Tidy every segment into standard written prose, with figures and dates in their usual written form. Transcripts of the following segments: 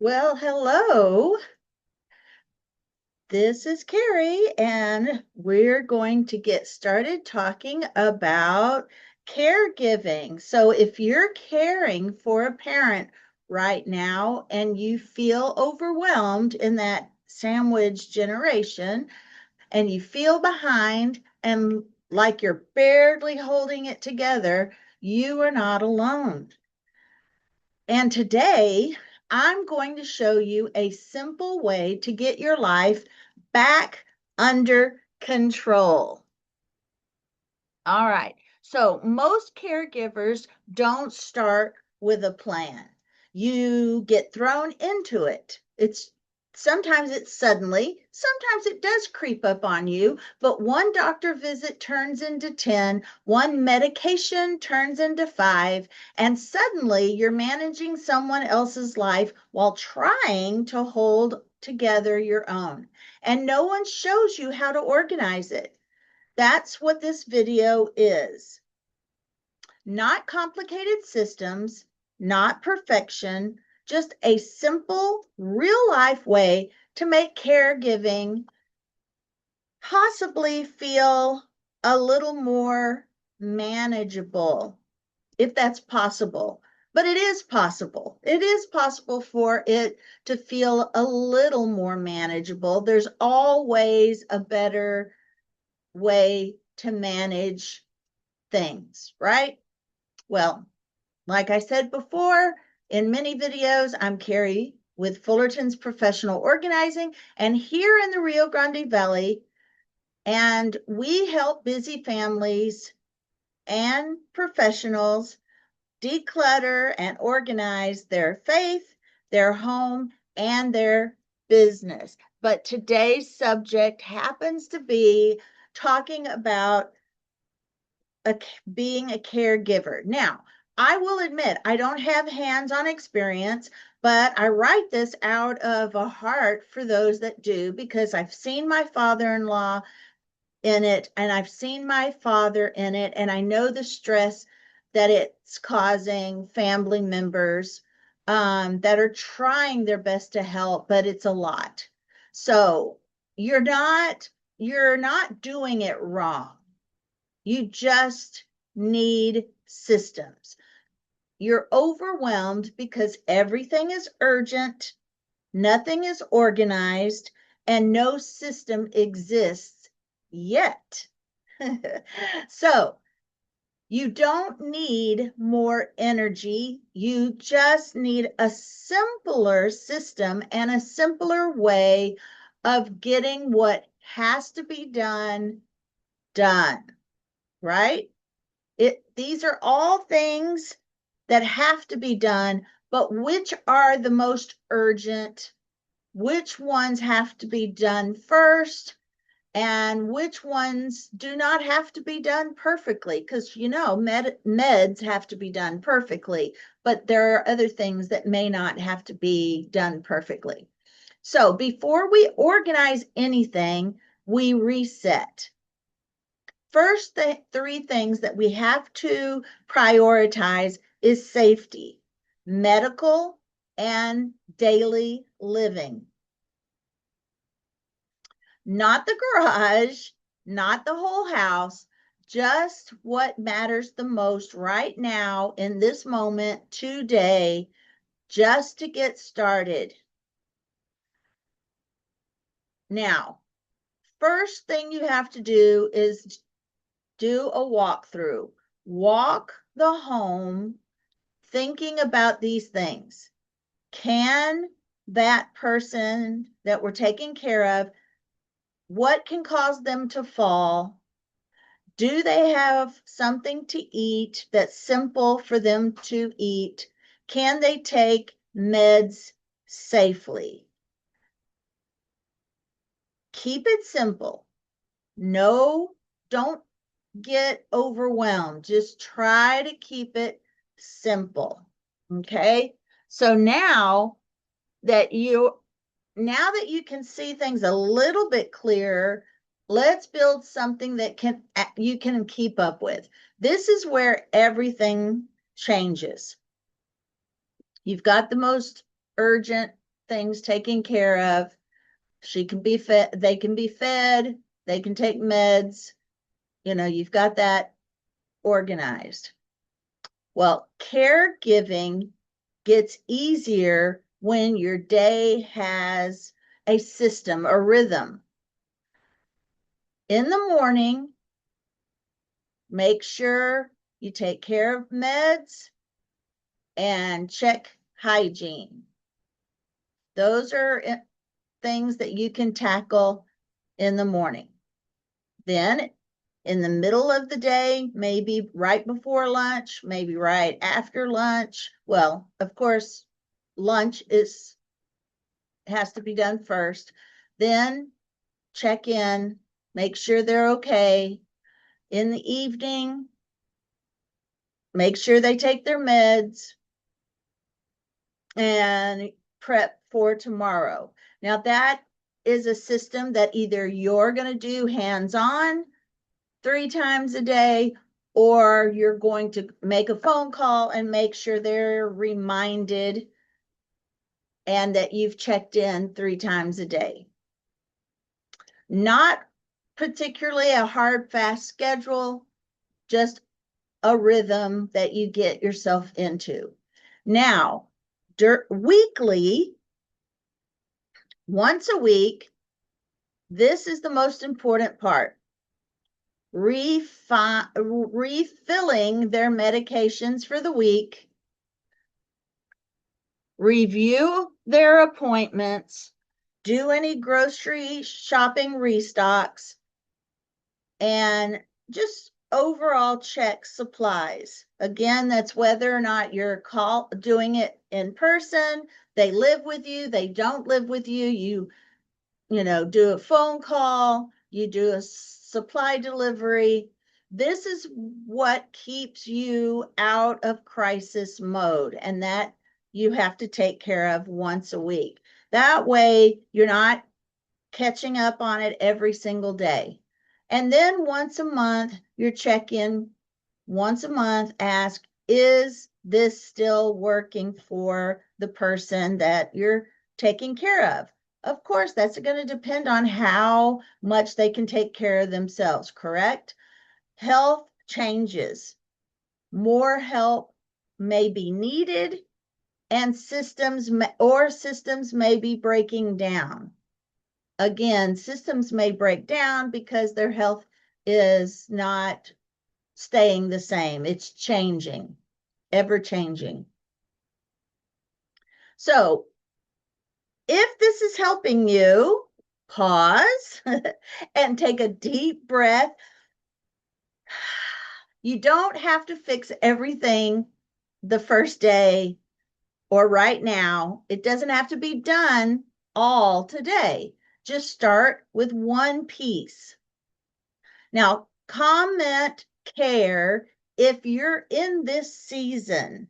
Well, hello. This is Carrie, and we're going to get started talking about caregiving. So, if you're caring for a parent right now and you feel overwhelmed in that sandwich generation and you feel behind and like you're barely holding it together, you are not alone. And today, I'm going to show you a simple way to get your life back under control. All right. So, most caregivers don't start with a plan. You get thrown into it. It's sometimes it's suddenly, sometimes it does creep up on you, but one doctor visit turns into 10, one medication turns into 5, and suddenly you're managing someone else's life while trying to hold together your own. And no one shows you how to organize it. That's what this video is. Not complicated systems, not perfection, just a simple, real life way to make caregiving possibly feel a little more manageable, if that's possible. But it is possible. It is possible for it to feel a little more manageable. There's always a better way to manage things, right? Well, like I said before, in many videos, I'm Carrie with Fullerton's Professional Organizing, and here in the Rio Grande Valley, and we help busy families and professionals declutter and organize their faith, their home, and their business. But today's subject happens to be talking about a, being a caregiver. Now, I will admit I don't have hands-on experience, but I write this out of a heart for those that do because I've seen my father-in-law in it and I've seen my father in it, and I know the stress that it's causing family members that are trying their best to help, but it's a lot. So you're not doing it wrong. You just need systems. You're overwhelmed because everything is urgent, nothing is organized, and no system exists yet. So you don't need more energy. You just need a simpler system and a simpler way of getting what has to be done, right? These are all things that have to be done, but which are the most urgent? Which ones have to be done first? And which ones do not have to be done perfectly? Because meds have to be done perfectly, but there are other things that may not have to be done perfectly. So before we organize anything, we reset. First, the three things that we have to prioritize is safety, medical, and daily living. Not the garage, not the whole house, just what matters the most right now in this moment today, just to get started. Now, first thing you have to do is do a walkthrough. Walk the home thinking about these things. Can that person that we're taking care of, what can cause them to fall? Do they have something to eat that's simple for them to eat? Can they take meds safely? Keep it simple. No, don't get overwhelmed. Just try to keep it simple. Okay. So that you now that you can see things a little bit clearer, let's build something that you can keep up with. This is where everything changes. You've got the most urgent things taken care of. She can be fed, they can be fed, they can take meds. You've got that organized. Well, caregiving gets easier when your day has a system, a rhythm. In the morning, make sure you take care of meds and check hygiene. Those are things that you can tackle in the morning. Then in the middle of the day, maybe right before lunch, maybe right after lunch. Well, of course, lunch has to be done first. Then check in, make sure they're okay. In the evening, make sure they take their meds and prep for tomorrow. Now, that is a system that either you're going to do hands-on 3 times a day, or you're going to make a phone call and make sure they're reminded and that you've checked in 3 times a day. Not particularly a hard, fast schedule, just a rhythm that you get yourself into. Now, weekly, once a week, this is the most important part. Refilling their medications for the week, review their appointments, do any grocery shopping restocks, and just overall check supplies. Again, that's whether or not you're doing it in person, they live with you, they don't live with you, you do a phone call, you do a supply delivery. This is what keeps you out of crisis mode, and that you have to take care of once a week. That way, you're not catching up on it every single day. And then once a month, you check in once a month, ask, is this still working for the person that you're taking care of? Of course, that's going to depend on how much they can take care of themselves, correct? Health changes. More help may be needed, and systems may be breaking down. Again, systems may break down because their health is not staying the same. It's changing, ever changing. So if this is helping you, pause and take a deep breath. You don't have to fix everything the first day or right now. It doesn't have to be done all today. Just start with one piece. Now, comment care if you're in this season.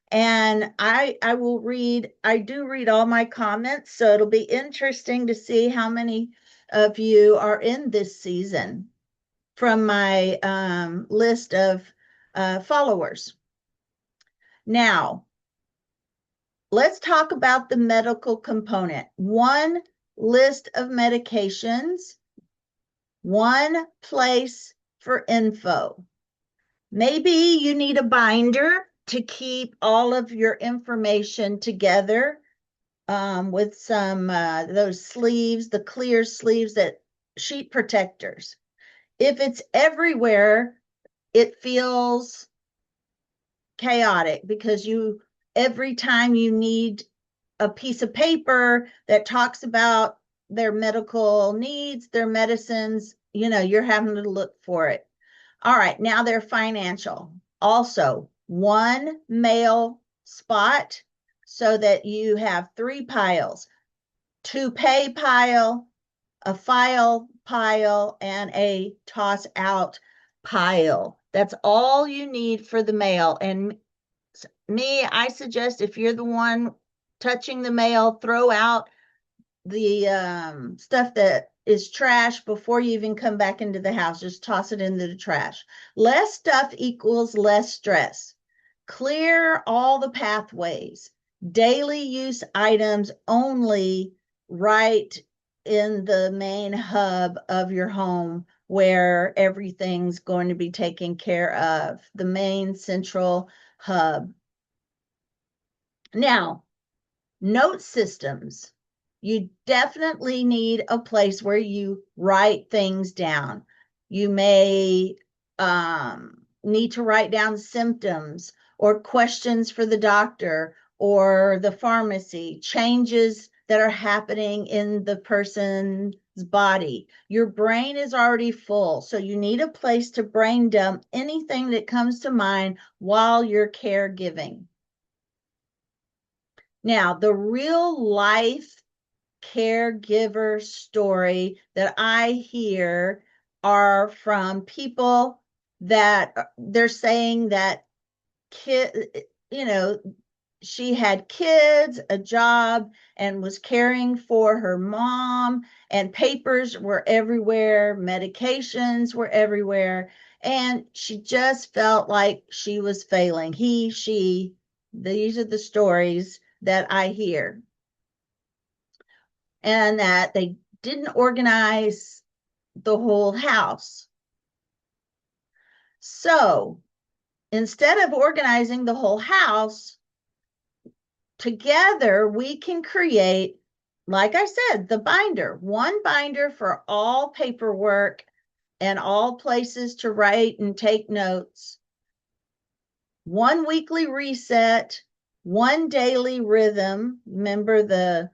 And I do read all my comments, so it'll be interesting to see how many of you are in this season from my list of followers. Now, let's talk about the medical component. One list of medications, one place for info. Maybe you need a binder to keep all of your information together with some those sleeves, the clear sleeves, that sheet protectors. If it's everywhere, it feels chaotic because every time you need a piece of paper that talks about their medical needs, their medicines, you're having to look for it. All right, now they're financial. Also, one mail spot so that you have 3 piles, 2 pay pile, a file pile, and a toss out pile. That's all you need for the mail. And I suggest if you're the one touching the mail, throw out the stuff that is trash before you even come back into the house. Just toss it into the trash. Less stuff equals less stress. Clear all the pathways. daily use items only right in the main hub of your home where everything's going to be taken care of, the main central hub. Now, note systems. You definitely need a place where you write things down. You may need to write down symptoms or questions for the doctor or the pharmacy, changes that are happening in the person's body. Your brain is already full, so you need a place to brain dump anything that comes to mind while you're caregiving. Now, the real life caregiver story that I hear are from people that they're saying that kid, she had kids, a job, and was caring for her mom, and papers were everywhere, medications were everywhere, and she just felt like she was failing. She, these are the stories that I hear, and that they didn't organize the whole house. So instead of organizing the whole house, together we can create, like I said, the binder, one binder for all paperwork and all places to write and take notes, one weekly reset, one daily rhythm. Remember, the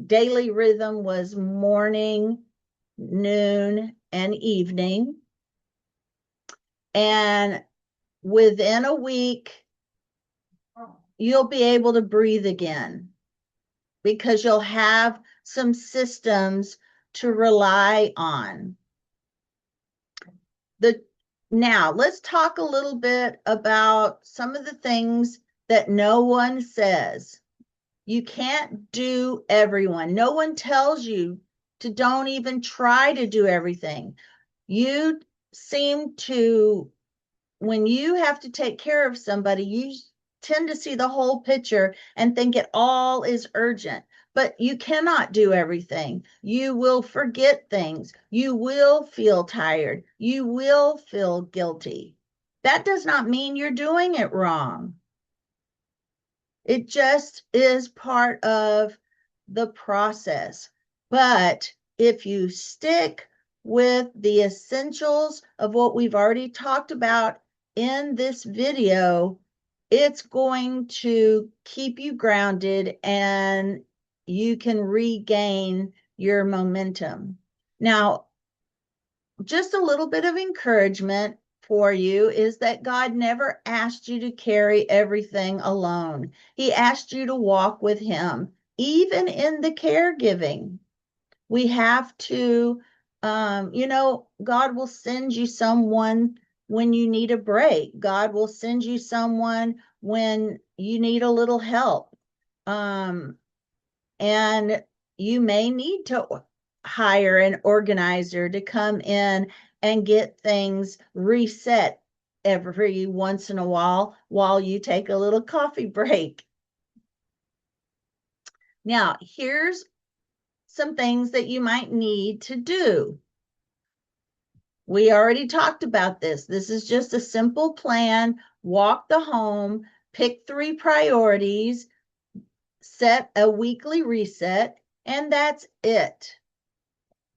daily rhythm was morning, noon, and evening. And within a week, you'll be able to breathe again because you'll have some systems to rely on. Now, let's talk a little bit about some of the things that no one says. You can't do everyone. No one tells you to don't even try to do everything. You seem to, when you have to take care of somebody, you tend to see the whole picture and think it all is urgent. But you cannot do everything. You will forget things. You will feel tired. You will feel guilty. That does not mean you're doing it wrong. It just is part of the process. But if you stick with the essentials of what we've already talked about in this video, it's going to keep you grounded and you can regain your momentum. Now, just a little bit of encouragement for you is that God never asked you to carry everything alone. He asked you to walk with Him, even in the caregiving. We have to, God will send you someone when you need a break. God will send you someone when you need a little help. And you may need to hire an organizer to come in and get things reset every once in a while you take a little coffee break. Now, here's some things that you might need to do. We already talked about this. This is just a simple plan. Walk the home, pick 3 priorities, set a weekly reset, and that's it.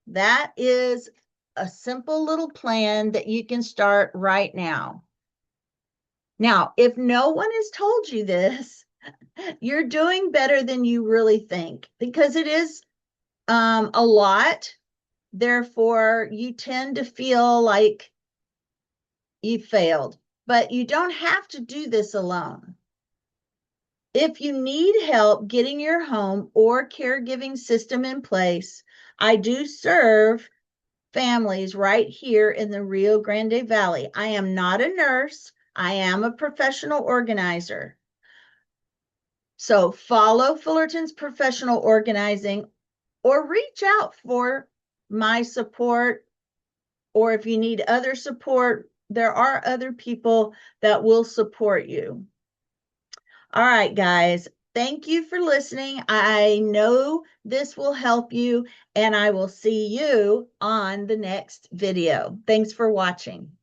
That is a simple little plan that you can start right now. Now, if no one has told you this, you're doing better than you really think, because it is a lot. Therefore, you tend to feel like you failed, but you don't have to do this alone. If you need help getting your home or caregiving system in place, I do serve families right here in the Rio Grande Valley. I am not a nurse. I am a professional organizer. So follow Fullerton's professional organizing or reach out for my support. Or if you need other support, there are other people that will support you. All right, guys, Thank you for listening. I know this will help you, and I will see you on the next video. Thanks for watching.